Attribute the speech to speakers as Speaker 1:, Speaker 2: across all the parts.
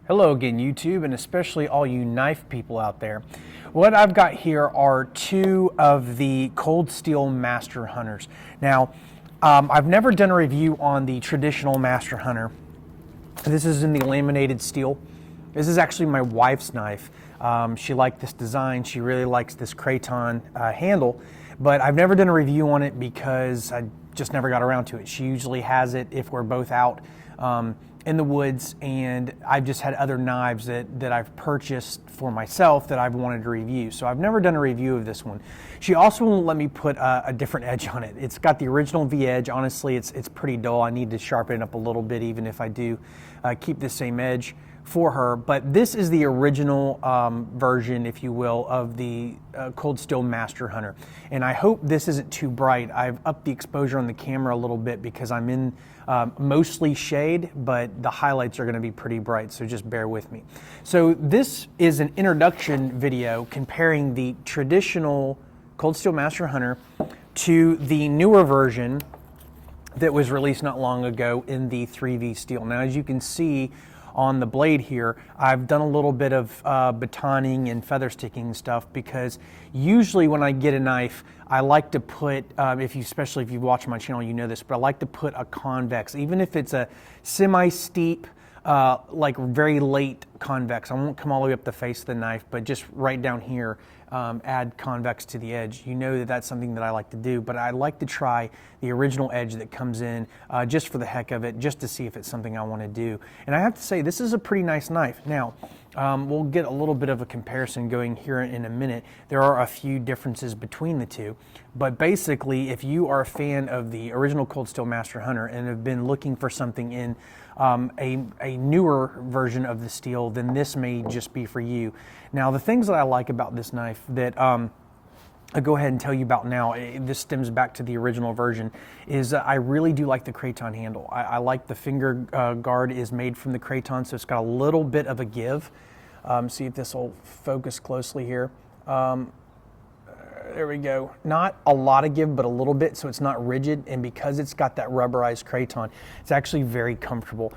Speaker 1: Hello again, YouTube, and especially all you knife people out there. What I've got here are two of the cold steel Master Hunters. Now, I've never done a review on the traditional Master Hunter. This is in the laminated steel. This is actually my wife's knife. She liked this design. She really likes this craton handle, but I've never done a review on it because I just never got around to it. She usually has it if we're both out in the woods, and I've just had other knives that I've purchased for myself that I've wanted to review. So I've never done a review of this one. She also won't let me put a different edge on it. It's got the original V edge. Honestly, it's pretty dull. I need to sharpen it up a little bit, even if I do keep the same edge for her. But this is the original version, if you will, of the Cold Steel Master Hunter. And I hope this isn't too bright. I've upped the exposure on the camera a little bit because I'm in mostly shade, but the highlights are going to be pretty bright, so just bear with me. So this is an introduction video comparing the traditional Cold Steel Master Hunter to the newer version that was released not long ago in the 3V steel. Now, as you can see on the blade here, I've done a little bit of batoning and feather sticking stuff because usually when I get a knife, I like to put, especially if you watch my channel, you know this, but I like to put a convex, even if it's a semi-steep, like very late convex. I won't come all the way up the face of the knife, but just right down here, add convex to the edge. You know that that's something that I like to do, but I like to try the original edge that comes in just for the heck of it, just to see if it's something I want to do. And I have to say, this is a pretty nice knife. Now, we'll get a little bit of a comparison going here in a minute. There are a few differences between the two, but basically, if you are a fan of the original Cold Steel Master Hunter and have been looking for something in a newer version of the steel, then this may just be for you. Now, the things that I like about this knife that I'll go ahead and tell you about now, this stems back to the original version, is I really do like the craton handle. I like the finger guard is made from the craton, so it's got a little bit of a give. See if this will focus closely here. There we go. Not a lot of give, but a little bit, so it's not rigid, and because it's got that rubberized craton, it's actually very comfortable.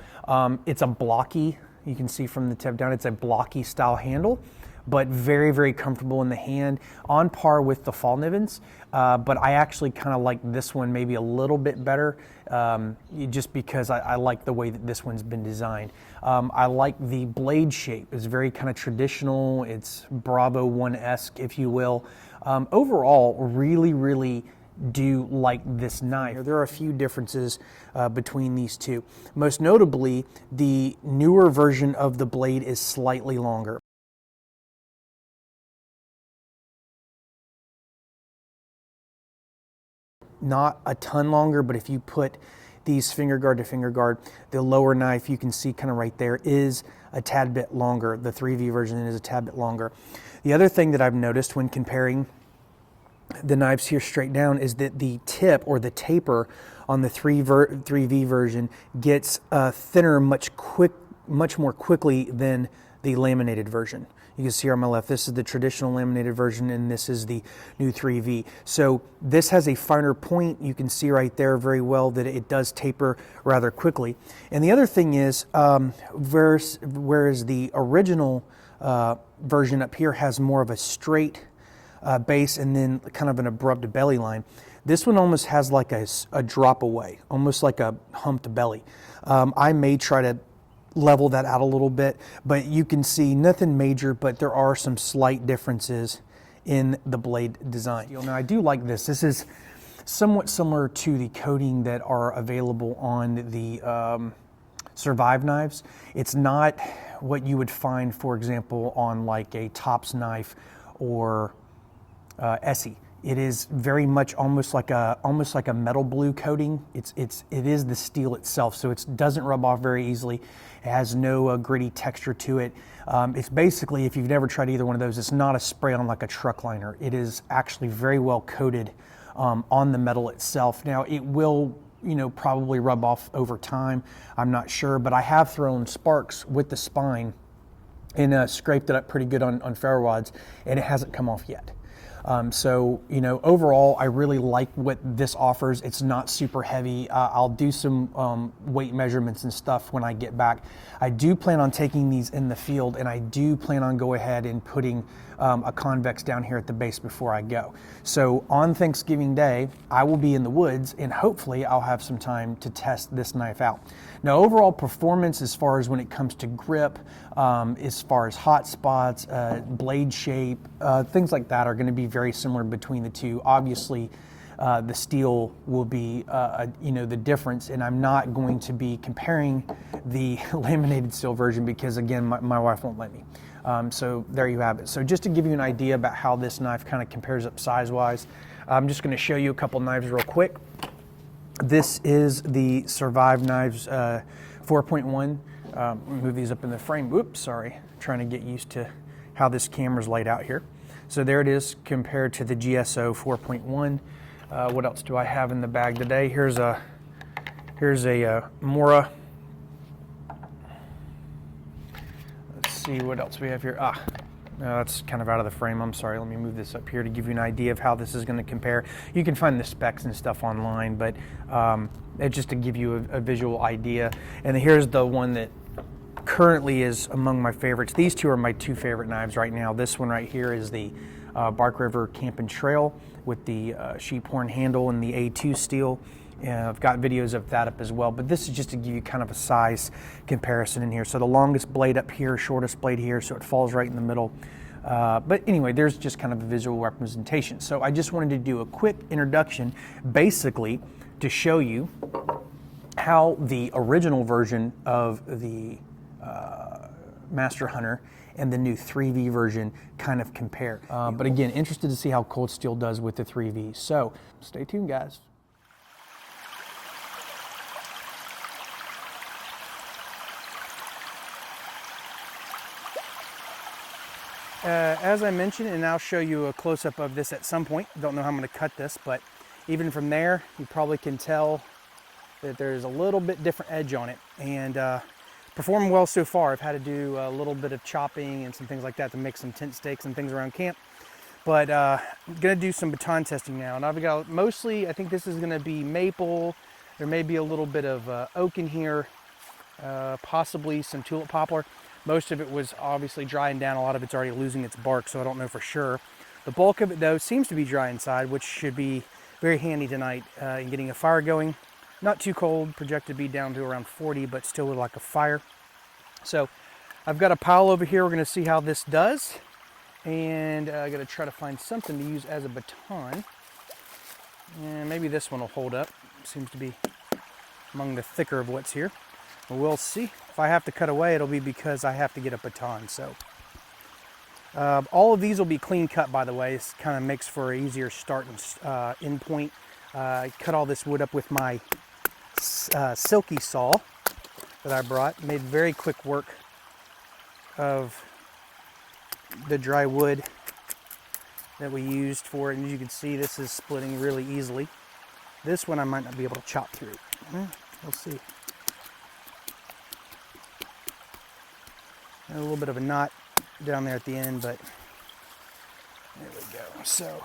Speaker 1: It's a blocky, you can see from the tip down, it's a blocky style handle, but very, very comfortable in the hand, on par with the Fall Nivens, but I actually kind of like this one maybe a little bit better, just because I like the way that this one's been designed. I like the blade shape. It's very kind of traditional. It's Bravo 1-esque, if you will. Overall, really, really do like this knife. There are a few differences between these two. Most notably, the newer version of the blade is slightly longer. Not a ton longer, but if you put these finger guard to finger guard, the lower knife, you can see kind of right there, is a tad bit longer. The 3V version is a tad bit longer. The other thing that I've noticed when comparing the knives here straight down is that the tip or the taper on the 3V version gets thinner much more quickly than the laminated version. You can see here on my left, this is the traditional laminated version, and this is the new 3V. So this has a finer point. You can see right there very well that it does taper rather quickly. And the other thing is, whereas the original version up here has more of a straight base and then kind of an abrupt belly line, this one almost has like a drop away, almost like a humped belly. I may try to level that out a little bit, but you can see nothing major, but there are some slight differences in the blade design. Now, I do like this. This is somewhat similar to the coating that are available on the Survive knives. It's not what you would find, for example, on like a Tops knife or Essie. It is very much almost like a metal blue coating. It is the steel itself, so it doesn't rub off very easily. It has no gritty texture to it. It's basically, if you've never tried either one of those, it's not a spray on like a truck liner. It is actually very well coated on the metal itself. Now, it will, probably rub off over time. I'm not sure, but I have thrown sparks with the spine and scraped it up pretty good on ferro rods, and it hasn't come off yet. So, you know, overall, I really like what this offers. It's not super heavy. I'll do some weight measurements and stuff when I get back. I do plan on taking these in the field, and I do plan on go ahead and putting a convex down here at the base before I go. So on Thanksgiving Day, I will be in the woods, and hopefully I'll have some time to test this knife out. Now, overall performance as far as when it comes to grip, as far as hot spots, blade shape, things like that are going to be very similar between the two. Obviously, the steel will be, you know, the difference, and I'm not going to be comparing the laminated steel version because, again, my wife won't let me. So there you have it. So just to give you an idea about how this knife kind of compares up size-wise, I'm just going to show you a couple knives real quick. This is the Survive Knives 4.1. Move these up in the frame. Oops, sorry. Trying to get used to how this camera's laid out here. So there it is compared to the GSO 4.1. What else do I have in the bag today? Here's a Mora. Let's see what else we have here. That's kind of out of the frame. I'm sorry. Let me move this up here to give you an idea of how this is going to compare. You can find the specs and stuff online, but it's just to give you a visual idea. And here's the one that currently is among my favorites. These two are my two favorite knives right now. This one right here is the Bark River Camp and Trail with the sheep horn handle and the A2 steel. I've got videos of that up as well, but this is just to give you kind of a size comparison in here. So the longest blade up here, shortest blade here, so it falls right in the middle. But anyway, there's just kind of a visual representation. So I just wanted to do a quick introduction, basically to show you how the original version of the Master Hunter and the new 3V version kind of compare. But again, interested to see how Cold Steel does with the 3V. So stay tuned, guys. As I mentioned, and I'll show you a close-up of this at some point. Don't know how I'm going to cut this, but even from there, you probably can tell that there's a little bit different edge on it, and performing well so far. I've had to do a little bit of chopping and some things like that to make some tent stakes and things around camp, but I'm going to do some baton testing now, and I've got mostly, I think this is going to be maple. There may be a little bit of oak in here, possibly some tulip poplar. Most of it was obviously drying down. A lot of it's already losing its bark, so I don't know for sure. The bulk of it, though, seems to be dry inside, which should be very handy tonight in getting a fire going. Not too cold, projected to be down to around 40, but still like a fire. So I've got a pile over here. We're going to see how this does. And I got to try to find something to use as a baton. And maybe this one will hold up. Seems to be among the thicker of what's here. But we'll see. If I have to cut away, it'll be because I have to get a baton. So all of these will be clean cut, by the way. This kind of makes for an easier start and end point. I cut all this wood up with my silky saw that I brought. Made very quick work of the dry wood that we used for it. And as you can see, this is splitting really easily. This one I might not be able to chop through. We'll see. A little bit of a knot down there at the end, but there we go. So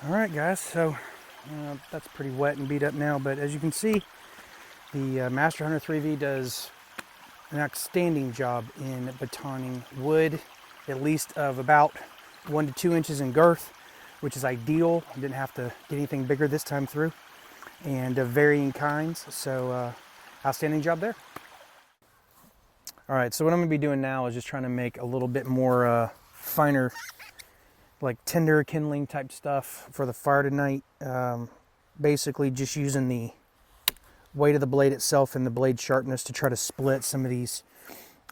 Speaker 1: all right, guys, so that's pretty wet and beat up now, but as you can see, the Master Hunter 3V does an outstanding job in batoning wood, at least of about 1 to 2 inches in girth, which is ideal. I didn't have to get anything bigger this time through, and of varying kinds. So outstanding job there. All right, so what I'm gonna be doing now is just trying to make a little bit more finer, like tinder kindling type stuff for the fire tonight. Basically just using the weight of the blade itself and the blade sharpness to try to split some of these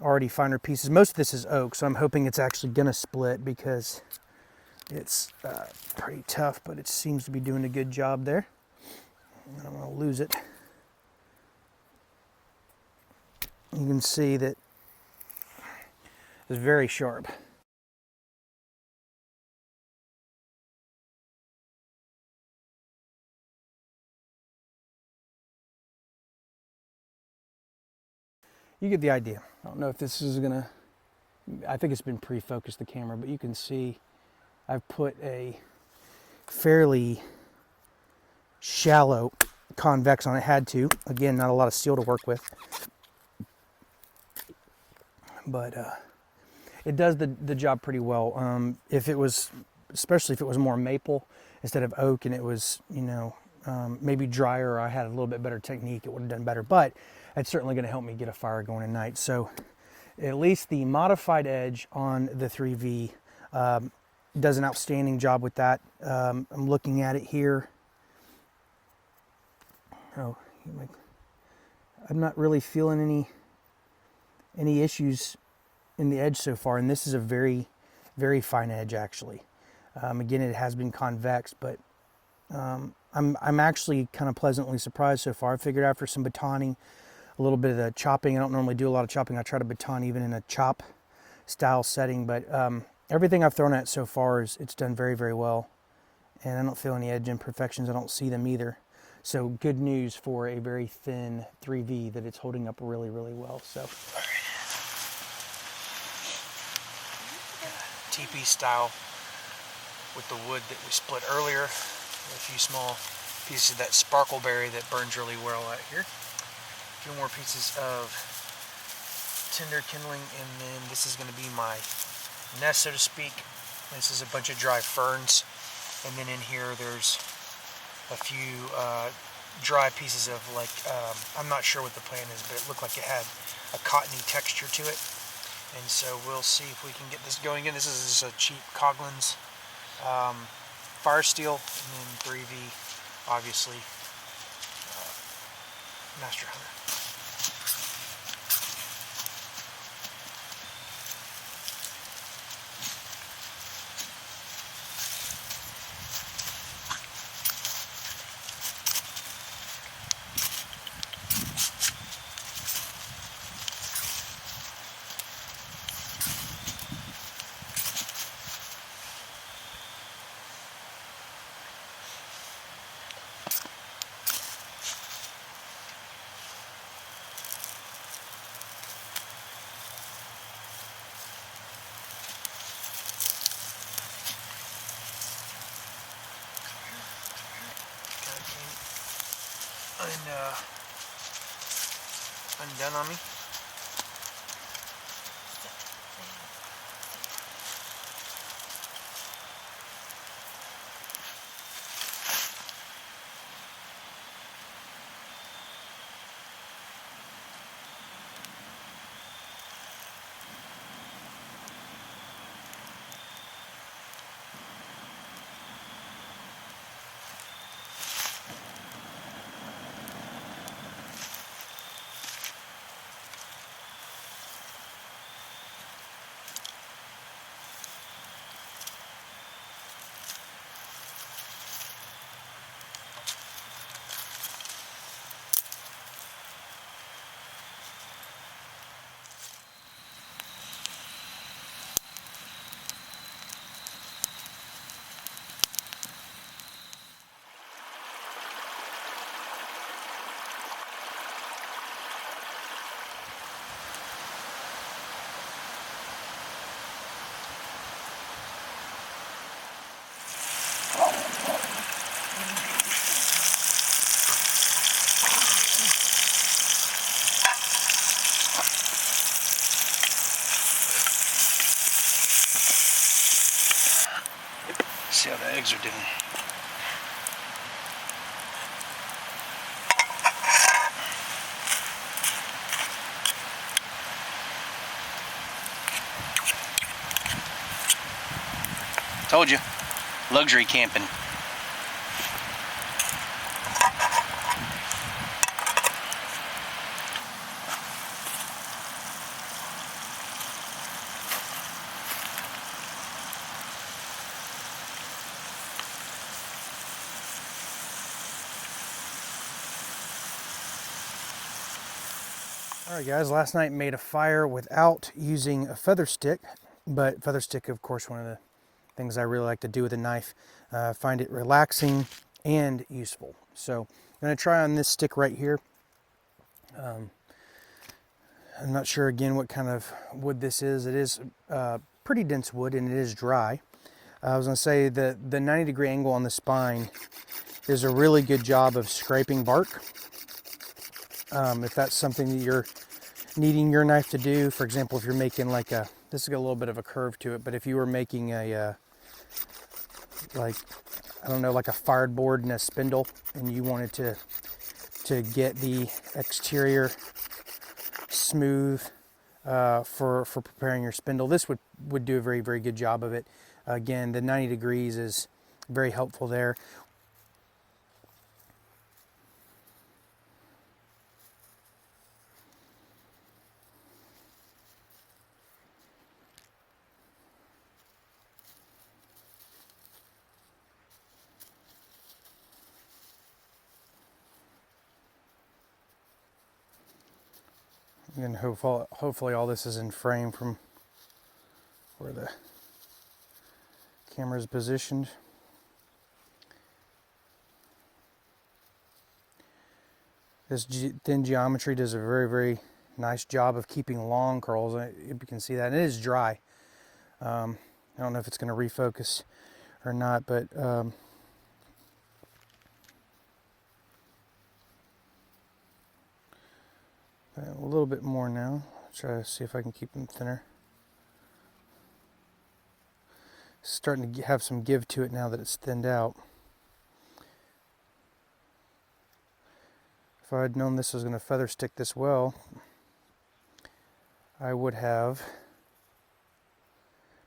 Speaker 1: already finer pieces. Most of this is oak, so I'm hoping it's actually gonna split because it's pretty tough, but it seems to be doing a good job there. I don't want to lose it. You can see that it's very sharp. You get the idea. I don't know if this is gonna, I think it's been pre-focused, the camera, but you can see I've put a fairly shallow convex on it. Had to. Again, not a lot of steel to work with, but it does the job pretty well. If it was, especially if it was more maple instead of oak, and it was, you know, maybe drier, or I had a little bit better technique, it would have done better. But it's certainly going to help me get a fire going tonight. So at least the modified edge on the 3V does an outstanding job with that. I'm looking at it here. Oh, I'm not really feeling any issues in the edge so far, and this is a very, very fine edge actually. Again, it has been convex, but I'm actually kind of pleasantly surprised so far. I figured after some batoning, a little bit of the chopping, I don't normally do a lot of chopping. I try to baton even in a chop style setting, but everything I've thrown at so far it's done very, very well, and I don't feel any edge imperfections. I don't see them either. So good news for a very thin 3V, that it's holding up really, really well. So TP style with the wood that we split earlier, a few small pieces of that sparkleberry that burns really well out here. A few more pieces of tinder kindling, and then this is going to be my nest, so to speak. This is a bunch of dry ferns, and then in here there's a few dry pieces of, like, I'm not sure what the plan is, but it looked like it had a cottony texture to it. And so we'll see if we can get this going again. This is just a cheap Coghlan's fire steel, and then 3V, obviously, Master Hunter. Undone on me. see how the eggs are doing. Told you, luxury camping. All right, guys, last night made a fire without using a feather stick, but feather stick, of course, one of the things I really like to do with a knife. Find it relaxing and useful. So I'm going to try on this stick right here. I'm not sure again what kind of wood this is. It is pretty dense wood and it is dry. I was going to say that the 90-degree angle on the spine is a really good job of scraping bark. If that's something that you're needing your knife to do, for example, if you're making like a, this has got a little bit of a curve to it, but if you were making a, like, I don't know, like a fired board and a spindle, and you wanted to get the exterior smooth for preparing your spindle, this would do a very, very good job of it. Again, the 90 degrees is very helpful there. And hopefully all this is in frame from where the camera is positioned. This thin geometry does a very, very nice job of keeping long curls. You can see that, and it is dry. I don't know if it's going to refocus or not, but a little bit more now. Try to see if I can keep them thinner. Starting to have some give to it now that it's thinned out. If I had known this was going to feather stick this well, I would have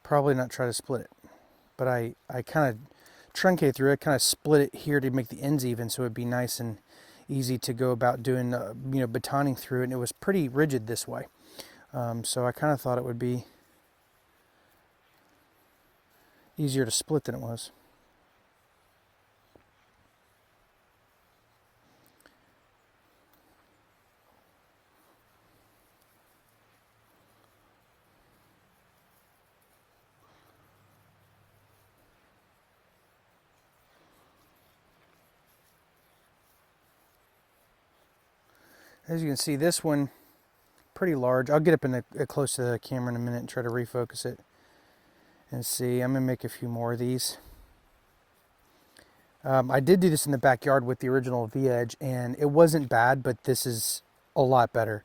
Speaker 1: probably not tried to split it. But I kind of truncated through it, kind of split it here to make the ends even, so it'd be nice and easy to go about doing, batoning through it, and it was pretty rigid this way. So I kind of thought it would be easier to split than it was. As you can see, this one pretty large. I'll get up in close to the camera in a minute and try to refocus it and see. I'm gonna make a few more of these. I did do this in the backyard with the original V-edge, and it wasn't bad, but this is a lot better.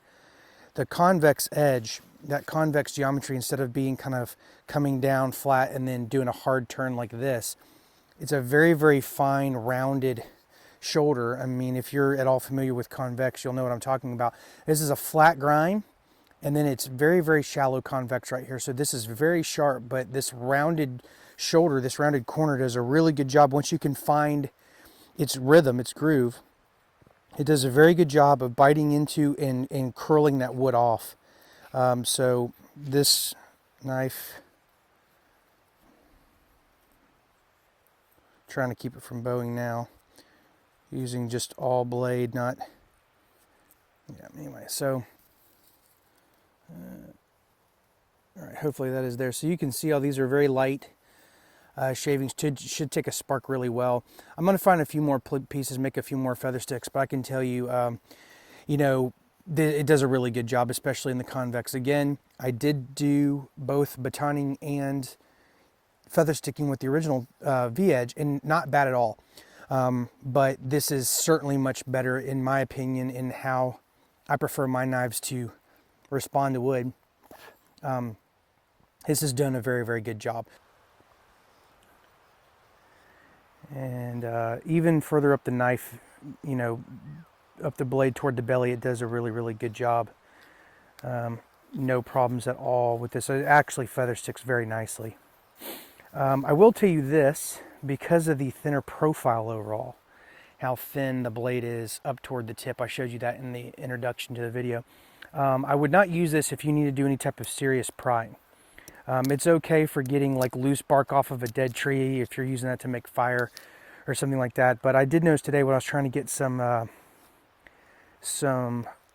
Speaker 1: The convex edge, that convex geometry, instead of being kind of coming down flat and then doing a hard turn like this, it's a very, very fine, rounded shoulder. I mean, if you're at all familiar with convex, you'll know what I'm talking about. This is a flat grind, and then it's very, very shallow convex right here. So this is very sharp, but this rounded shoulder, this rounded corner does a really good job. Once you can find its rhythm, its groove, it does a very good job of biting into and curling that wood off. So this knife, trying to keep it from bowing now, using just all blade, not, yeah, anyway, so, all right, hopefully that is there. So you can see how these are very light shavings, should take a spark really well. I'm going to find a few more pieces, make a few more feather sticks, but I can tell you, it does a really good job, especially in the convex. Again, I did do both batoning and feather sticking with the original V-edge, and not bad at all. But this is certainly much better, in my opinion, in how I prefer my knives to respond to wood. This has done a very, very good job. And even further up the knife, you know, up the blade toward the belly, it does a really, really good job. No problems at all with this. It actually feather sticks very nicely. I will tell you this, because of the thinner profile overall, how thin the blade is up toward the tip. I showed you that in the introduction to the video. I would not use this if you need to do any type of serious prying. It's okay for getting like loose bark off of a dead tree if you're using that to make fire or something like that. But I did notice today when I was trying to get some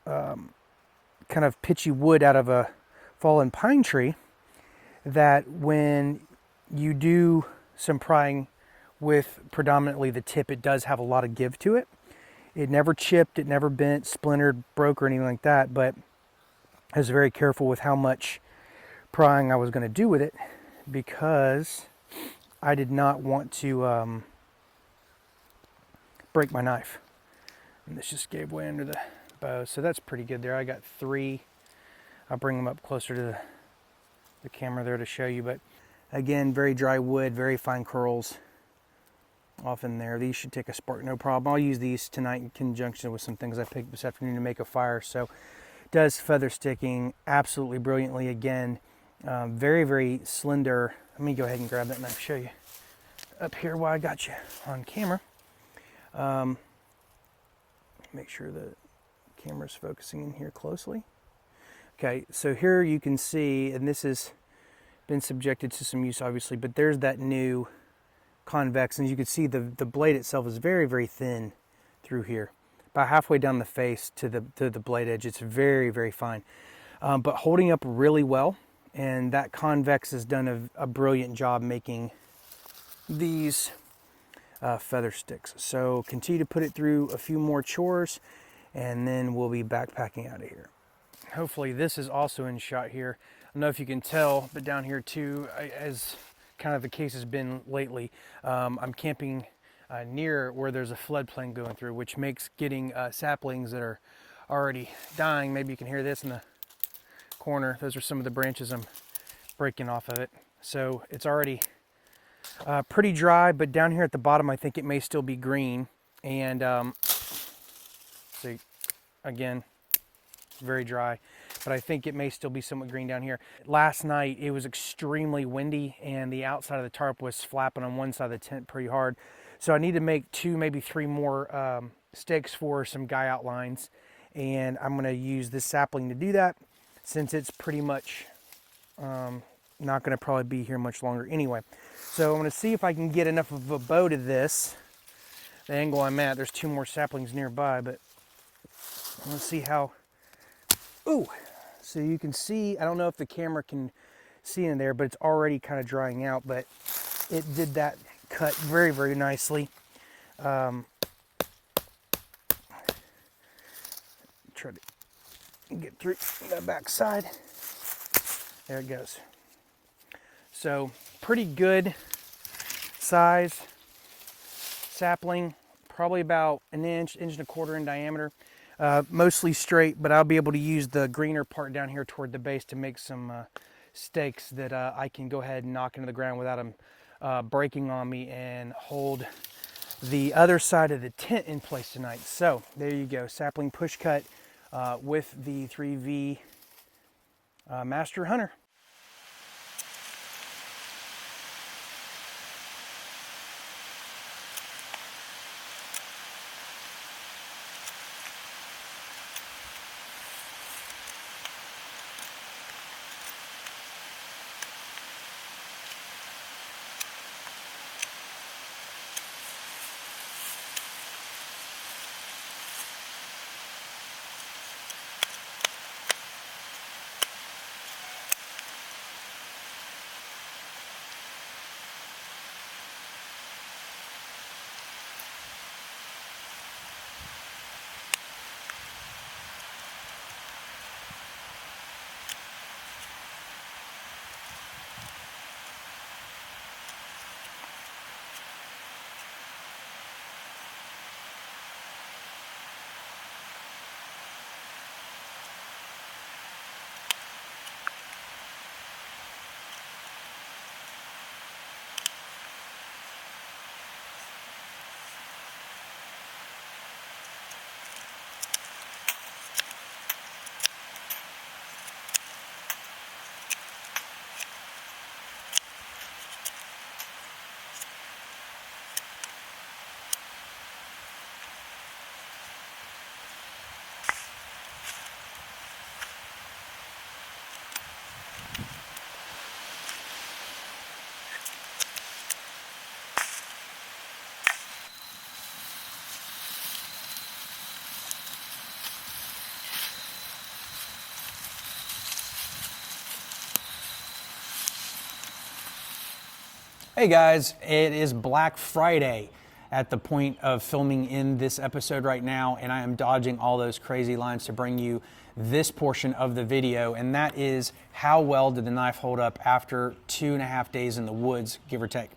Speaker 1: kind of pitchy wood out of a fallen pine tree, that when you do some prying with predominantly the tip, it does have a lot of give to it. It never chipped, it never bent, splintered, broke, or anything like that, but I was very careful with how much prying I was going to do with it, because I did not want to break my knife. And this just gave way under the bow, so that's pretty good there. I got 3. I'll bring them up closer to the camera there to show you, but again, very dry wood, very fine curls off in there. These should take a spark no problem. I'll use these tonight in conjunction with some things I picked this afternoon to make a fire. So it does feather sticking absolutely brilliantly. Again, very, very slender. Let me go ahead and grab that knife, show you up here while I got you on camera. Make sure the camera's focusing in here closely. Okay, so here you can see, and this has been subjected to some use obviously, but there's that new convex, and you can see the blade itself is very, very thin through here, about halfway down the face to the blade edge. It's very, very fine, but holding up really well, and that convex has done a brilliant job making these feather sticks. So continue to put it through a few more chores, and then we'll be backpacking out of here. Hopefully this is also in shot here. I don't know if you can tell, but down here too, as kind of the case has been lately, I'm camping near where there's a floodplain going through, which makes getting saplings that are already dying. Maybe you can hear this in the corner. Those are some of the branches I'm breaking off of it. So it's already pretty dry, but down here at the bottom, I think it may still be green. And see, again, very dry, but I think it may still be somewhat green down here. Last night it was extremely windy, and the outside of the tarp was flapping on one side of the tent pretty hard. So I need to make 2, maybe 3 more stakes for some guy outlines, and I'm going to use this sapling to do that, since it's pretty much not going to probably be here much longer anyway. So I'm going to see if I can get enough of a bow to this. The angle I'm at, there's 2 more saplings nearby, but let's see how. Ooh, so you can see, I don't know if the camera can see in there, but it's already kind of drying out, but it did that cut very, very nicely. Try to get through the back side. There it goes. So pretty good size sapling, probably about 1 inch, 1.25 inches in diameter. Mostly straight, but I'll be able to use the greener part down here toward the base to make some stakes that I can go ahead and knock into the ground without them breaking on me, and hold the other side of the tent in place tonight. So there you go, sapling push cut with the 3V Master Hunter. Hey guys, it is Black Friday at the point of filming in this episode right now, and I am dodging all those crazy lines to bring you this portion of the video, and that is how well did the knife hold up after 2.5 days in the woods, give or take.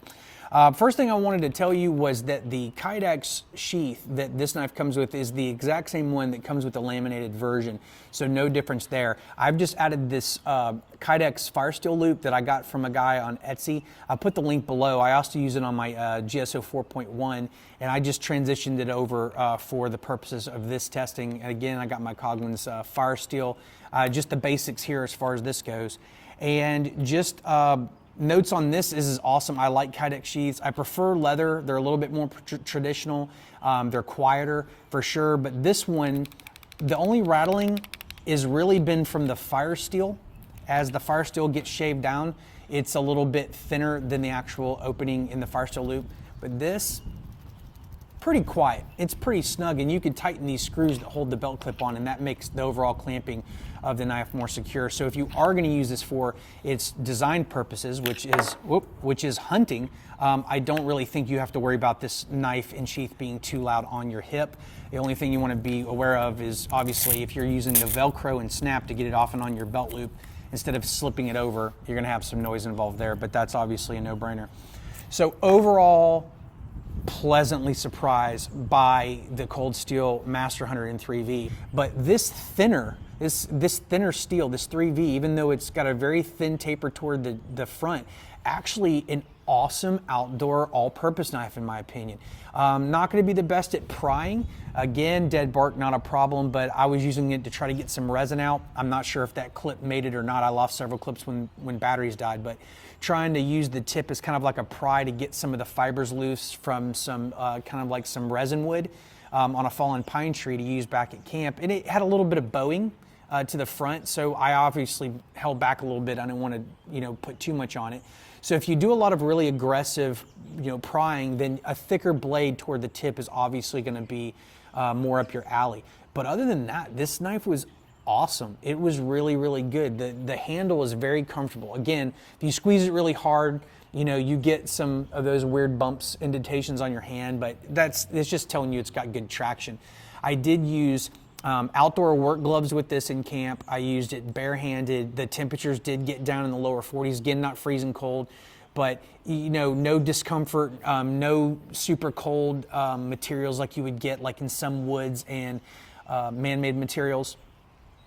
Speaker 1: First thing I wanted to tell you was that the Kydex sheath that this knife comes with is the exact same one that comes with the laminated version, so no difference there. I've just added this Kydex fire steel loop that I got from a guy on Etsy. I'll put the link below. I also use it on my GSO 4.1, and I just transitioned it over for the purposes of this testing. And again, I got my Coghlan's fire steel, just the basics here as far as this goes. And just notes on this is awesome. I like Kydex sheaths. I prefer leather. They're a little bit more traditional. They're quieter for sure, but this one, the only rattling is really been from the fire steel. As the fire steel gets shaved down, it's a little bit thinner than the actual opening in the fire steel loop, but this, pretty quiet. It's pretty snug, and you can tighten these screws that hold the belt clip on, and that makes the overall clamping of the knife more secure. So if you are going to use this for its design purposes, which is hunting, I don't really think you have to worry about this knife and sheath being too loud on your hip. The only thing you want to be aware of is obviously if you're using the Velcro and snap to get it off and on your belt loop, instead of slipping it over, you're going to have some noise involved there, but that's obviously a no-brainer. So overall, pleasantly surprised by the Cold Steel Master Hunter in 3V, but this thinner steel, this 3V, even though it's got a very thin taper toward the front, actually an awesome outdoor all-purpose knife in my opinion. Not going to be the best at prying. Again, dead bark, not a problem, but I was using it to try to get some resin out. I'm not sure if that clip made it or not. I lost several clips when batteries died, but trying to use the tip as kind of like a pry to get some of the fibers loose from some kind of like some resin wood on a fallen pine tree to use back at camp. And it had a little bit of bowing to the front, so I obviously held back a little bit. I didn't want to, put too much on it. So if you do a lot of really aggressive, prying, then a thicker blade toward the tip is obviously going to be more up your alley. But other than that, this knife was awesome. It was really, really good. The handle is very comfortable. Again, if you squeeze it really hard, you get some of those weird bumps, indentations on your hand, but it's just telling you it's got good traction. I did use outdoor work gloves with this in camp. I used it barehanded. The temperatures did get down in the lower 40s. Again, not freezing cold, but no discomfort, no super cold materials like you would get like in some woods and man-made materials.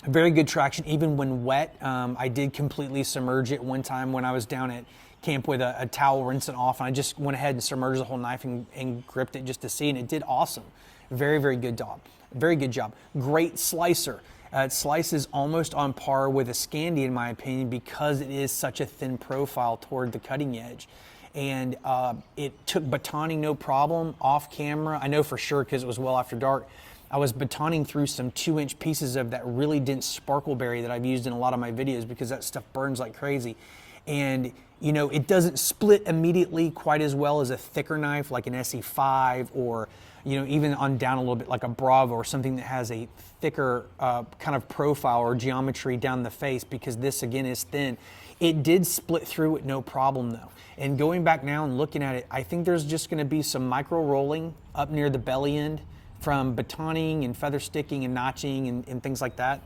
Speaker 1: Very good traction even when wet. I did completely submerge it one time when I was down at camp with a towel, rinse it off, and I just went ahead and submerged the whole knife and gripped it just to see, and it did awesome. Very, very good job. Very good job. Great slicer. It slices almost on par with a Scandi in my opinion because it is such a thin profile toward the cutting edge. And it took batoning no problem off camera. I know for sure because it was well after dark. I was batoning through some 2-inch pieces of that really dense sparkleberry that I've used in a lot of my videos because that stuff burns like crazy. And it doesn't split immediately quite as well as a thicker knife like an SE5 or even on down a little bit like a Bravo or something that has a thicker kind of profile or geometry down the face, because this again is thin. It did split through it no problem though. And going back now and looking at it, I think there's just going to be some micro rolling up near the belly end from batoning and feather sticking and notching and things like that.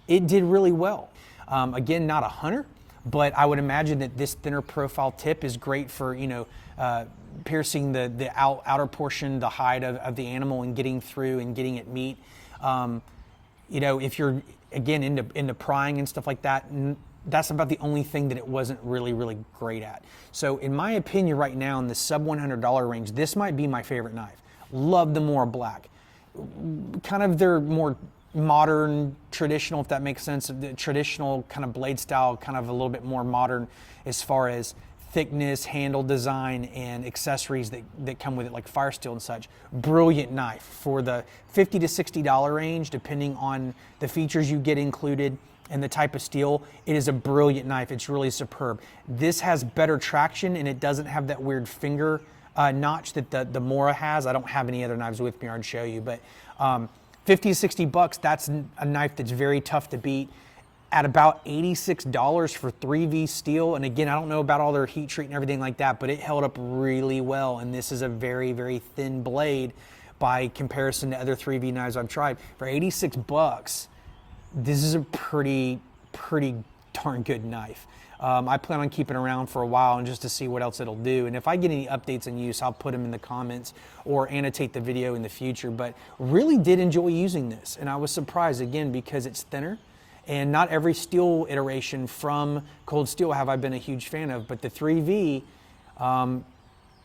Speaker 1: It did really well. Again, not a hunter, but I would imagine that this thinner profile tip is great for piercing the outer portion, the hide of the animal, and getting through and getting at meat. If you're again into prying and stuff like that, that's about the only thing that it wasn't really, really great at. So in my opinion right now in the sub $100 range, this might be my favorite knife. Love the Mora Black. Kind of their more modern, traditional, if that makes sense, the traditional kind of blade style, kind of a little bit more modern as far as thickness, handle design, and accessories that come with it, like fire steel and such. Brilliant knife for the $50 to $60 range, depending on the features you get included and the type of steel. It is a brilliant knife. It's really superb. This has better traction, and it doesn't have that weird finger notch that the Mora has. I don't have any other knives with me, I'd show you, but 50 to 60 bucks, that's a knife that's very tough to beat. at about $86 for 3V steel. And again, I don't know about all their heat treat and everything like that, but it held up really well. And this is a very, very thin blade by comparison to other 3V knives I've tried. For 86 bucks, this is a pretty darn good knife. I plan on keeping it around for a while and just to see what else it'll do. And if I get any updates in use, I'll put them in the comments or annotate the video in the future. But really did enjoy using this. And I was surprised again because it's thinner. And not every steel iteration from Cold Steel have I been a huge fan of, but the 3V,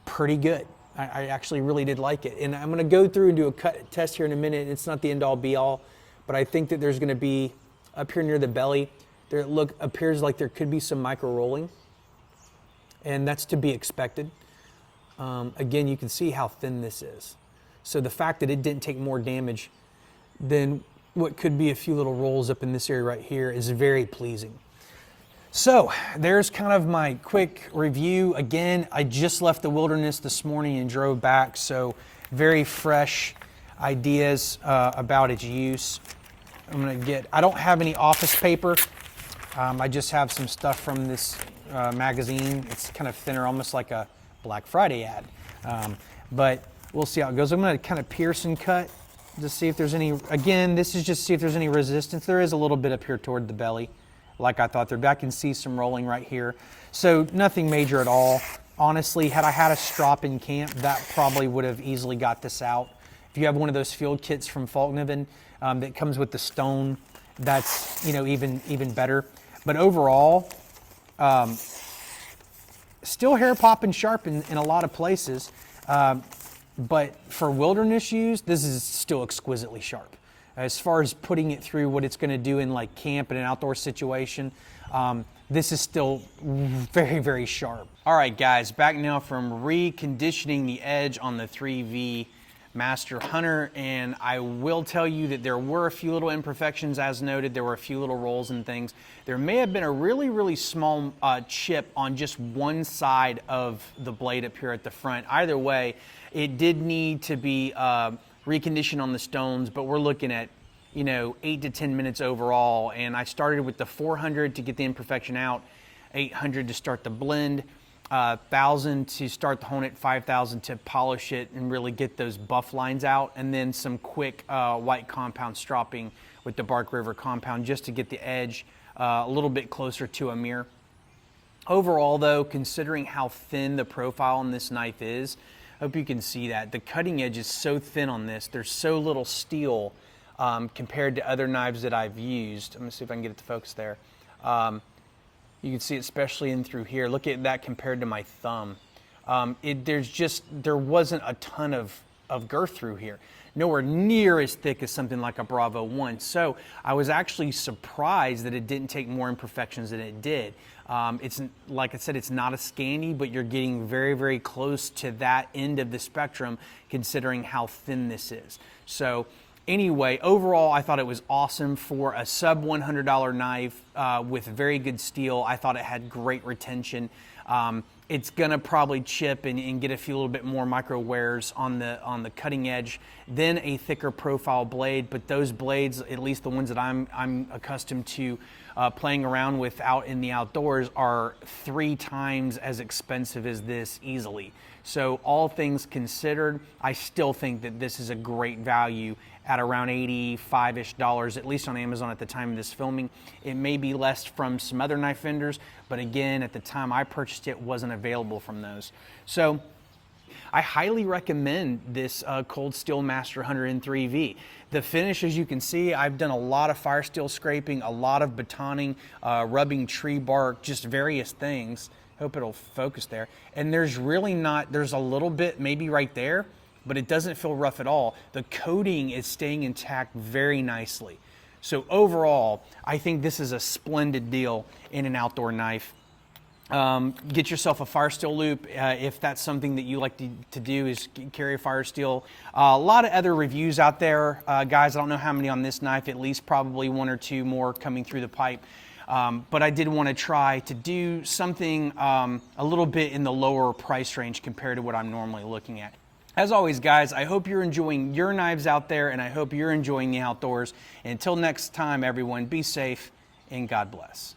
Speaker 1: pretty good. I actually really did like it. And I'm gonna go through and do a cut test here in a minute. It's not the end all be all, but I think that there's gonna be, up here near the belly, there appears like there could be some micro rolling, and that's to be expected. Again, you can see how thin this is. So the fact that it didn't take more damage than what could be a few little rolls up in this area right here is very pleasing. So there's kind of my quick review. Again, I just left the wilderness this morning and drove back, so very fresh ideas about its use. I don't have any office paper. I just have some stuff from this magazine. It's kind of thinner, almost like a Black Friday ad. But we'll see how it goes. I'm gonna kind of pierce and cut to see if there's any, again, this is just to see if there's any resistance. There is a little bit up here toward the belly, like I thought there. I can see some rolling right here. So nothing major at all. Honestly, had I had a strop in camp, that probably would have easily got this out. If you have one of those field kits from Falkniven that comes with the stone, that's, you know, even better. But overall, still hair popping sharp in a lot of places. But for wilderness use, this is still exquisitely sharp. As far as putting it through what it's going to do in like camp and an outdoor situation, this is still very, very sharp. All right, guys, back now from reconditioning the edge on the 3V Master Hunter, and I will tell you that there were a few little imperfections as noted. There were a few little rolls and things. There may have been a really small chip on just one side of the blade up here at the front. Either way, it did need to be reconditioned on the stones, but we're looking at, you know, 8 to 10 minutes overall. And I started with the 400 to get the imperfection out, 800 to start the blend, 1,000 to start the hone it, 5,000 to polish it and really get those buff lines out, and then some quick white compound stropping with the Bark River compound just to get the edge a little bit closer to a mirror. Overall though, considering how thin the profile on this knife is, I hope you can see that. The cutting edge is so thin on this. There's so little steel compared to other knives that I've used. I'm gonna see if I can get it to focus there. You can see it especially in through here. Look at that compared to my thumb. There wasn't a ton of girth through here. Nowhere near as thick as something like a Bravo 1. So I was actually surprised that it didn't take more imperfections than it did. It's, like I said, it's not a Scandi, but you're getting very close to that end of the spectrum considering how thin this is. So anyway, overall, I thought it was awesome for a sub $100 knife with very good steel. I thought it had great retention. It's gonna probably chip and get a few little bit more micro wears on the cutting edge than a thicker profile blade. But those blades, at least the ones that I'm accustomed to playing around with out in the outdoors, are 3 times as expensive as this easily. So all things considered, I still think that this is a great value at around $85-ish, at least on Amazon at the time of this filming. It may be less from some other knife vendors, but again, at the time I purchased it, wasn't available from those. So I highly recommend this Cold Steel Master Hunter in 3V. The finish, as you can see, I've done a lot of fire steel scraping, a lot of batoning, rubbing tree bark, just various things. Hope it'll focus there. And there's really not, there's a little bit maybe right there, but it doesn't feel rough at all. The coating is staying intact very nicely. So overall, I think this is a splendid deal in an outdoor knife. Get yourself a fire steel loop if that's something that you like to do, is carry a fire steel. A lot of other reviews out there, guys. I don't know how many on this knife, at least probably 1 or 2 more coming through the pipe. But I did want to try to do something a little bit in the lower price range compared to what I'm normally looking at. As always, guys, I hope you're enjoying your knives out there, and I hope you're enjoying the outdoors. And until next time, everyone, be safe and God bless.